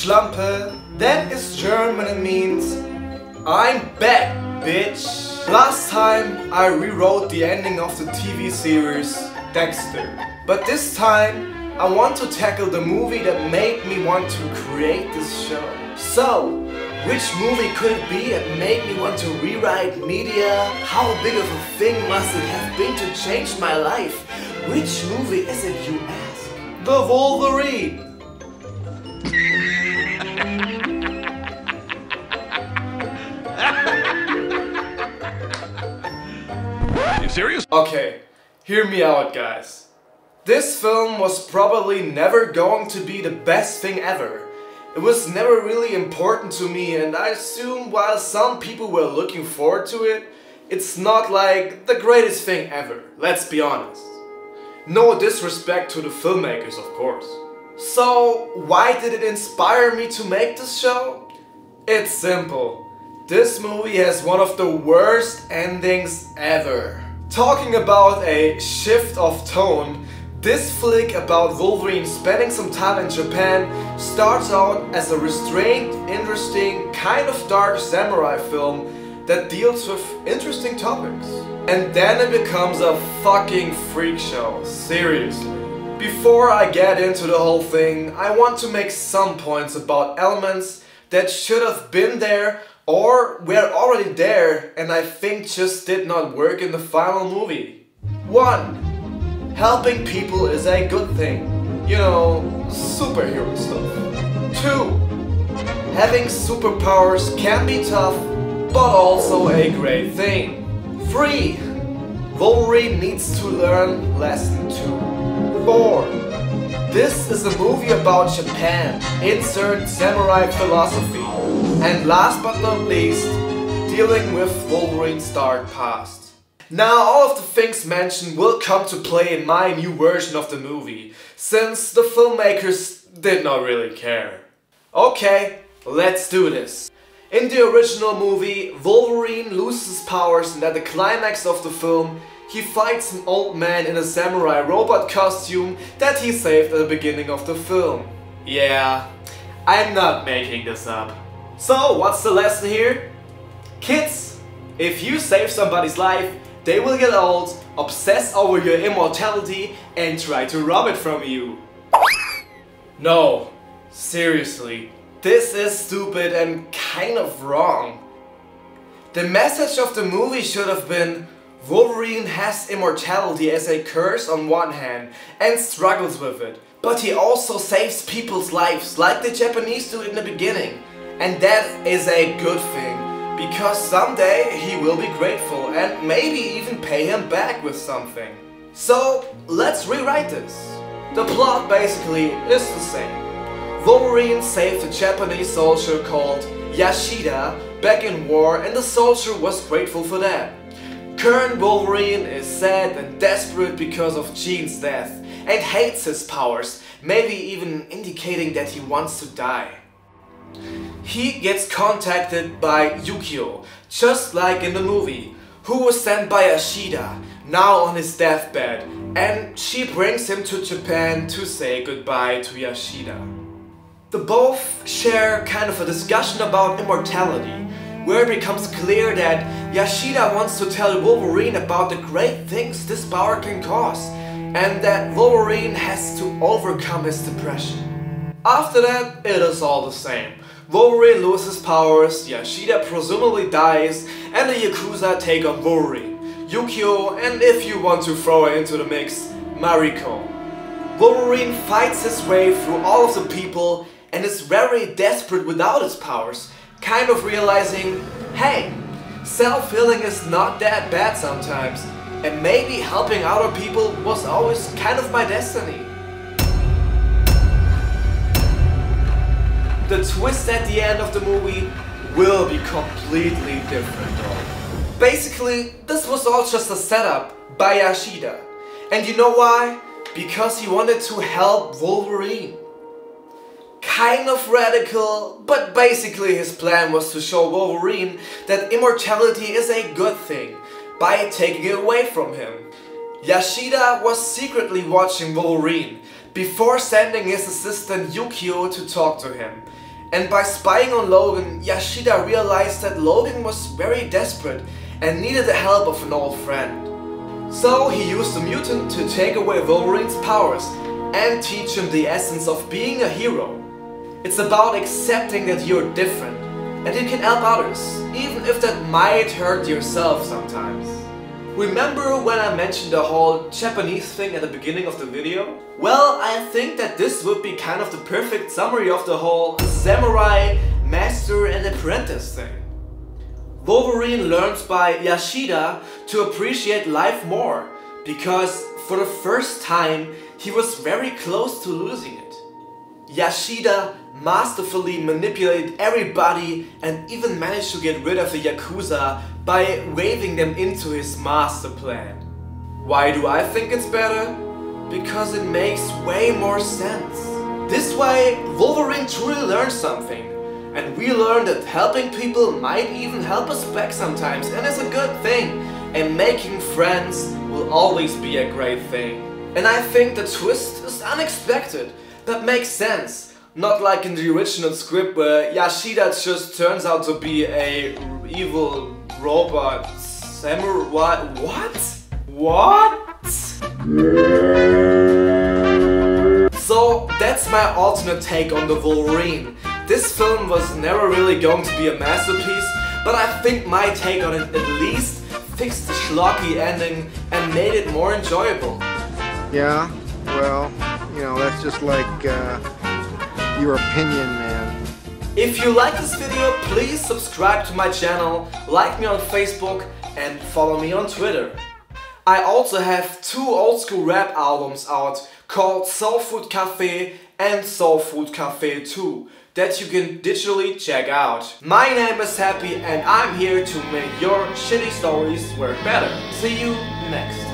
Schlampe. That is German and means I'm back, bitch. Last time I rewrote the ending of the TV series Dexter. But this time I want to tackle the movie that made me want to create this show. So, which movie could it be that made me want to rewrite media? How big of a thing must it have been to change my life? Which movie is it, you ask? The Wolverine! Are you serious? Okay, hear me out, guys. This film was probably never going to be the best thing ever. It was never really important to me, and I assume while some people were looking forward to it, it's not like the greatest thing ever, let's be honest. No disrespect to the filmmakers, of course. So, why did it inspire me to make this show? It's simple. This movie has one of the worst endings ever. Talking about a shift of tone, this flick about Wolverine spending some time in Japan starts out as a restrained, interesting, kind of dark samurai film that deals with interesting topics. And then it becomes a fucking freak show, seriously. Before I get into the whole thing, I want to make some points about elements that should have been there or were already there and I think just did not work in the final movie. 1. Helping people is a good thing. You know, superhero stuff. 2. Having superpowers can be tough, but also a great thing. 3. Wolverine needs to learn lesson 2. 4. This is a movie about Japan, insert samurai philosophy. And last but not least, dealing with Wolverine's dark past. Now all of the things mentioned will come to play in my new version of the movie, since the filmmakers did not really care. Okay, let's do this. In the original movie, Wolverine loses his powers and at the climax of the film, he fights an old man in a samurai robot costume that he saved at the beginning of the film. Yeah, I'm not making this up. So, what's the lesson here? Kids, if you save somebody's life, they will get old, obsess over your immortality and try to rob it from you. No, seriously, this is stupid and kind of wrong. The message of the movie should have been Wolverine has immortality as a curse on one hand and struggles with it, but he also saves people's lives like the Japanese do in the beginning. And that is a good thing, because someday he will be grateful and maybe even pay him back with something. So let's rewrite this. The plot basically is the same. Wolverine saved a Japanese soldier called Yashida back in war and the soldier was grateful for that. Current Wolverine is sad and desperate because of Jean's death and hates his powers, maybe even indicating that he wants to die. He gets contacted by Yukio, just like in the movie, who was sent by Ashida, now on his deathbed, and she brings him to Japan to say goodbye to Yashida. The both share kind of a discussion about immortality, where it becomes clear that Yashida wants to tell Wolverine about the great things this power can cause, and that Wolverine has to overcome his depression. After that, it is all the same. Wolverine loses powers, Yashida presumably dies, and the Yakuza take on Wolverine, Yukio, and if you want to throw her into the mix, Mariko. Wolverine fights his way through all of the people and is very desperate without his powers, kind of realizing, hey, self-healing is not that bad sometimes, and maybe helping other people was always kind of my destiny. The twist at the end of the movie will be completely different though. Basically, this was all just a setup by Yashida. And you know why? Because he wanted to help Wolverine. Kind of radical, but basically his plan was to show Wolverine that immortality is a good thing by taking it away from him. Yashida was secretly watching Wolverine before sending his assistant Yukio to talk to him. And by spying on Logan, Yashida realized that Logan was very desperate and needed the help of an old friend. So he used the mutant to take away Wolverine's powers and teach him the essence of being a hero. It's about accepting that you're different and you can help others, even if that might hurt yourself sometimes. Remember when I mentioned the whole Japanese thing at the beginning of the video? Well, I think that this would be kind of the perfect summary of the whole samurai, master and apprentice thing. Wolverine learns by Yashida to appreciate life more, because for the first time he was very close to losing it. Yashida masterfully manipulated everybody and even managed to get rid of the Yakuza by waving them into his master plan. Why do I think it's better? Because it makes way more sense. This way, Wolverine truly learns something. And we learn that helping people might even help us back sometimes, and it's a good thing. And making friends will always be a great thing. And I think the twist is unexpected. That makes sense. Not like in the original script where Yashida just turns out to be a evil robot samurai. What? So that's my alternate take on the Wolverine. This film was never really going to be a masterpiece, but I think my take on it at least fixed the schlocky ending and made it more enjoyable. Yeah, well, you know, that's just like your opinion, man. If you like this video, please subscribe to my channel, like me on Facebook and follow me on Twitter. I also have 2 old school rap albums out called Soul Food Cafe and Soul Food Cafe 2 that you can digitally check out. My name is Heppy and I'm here to make your shitty stories work better. See you next time.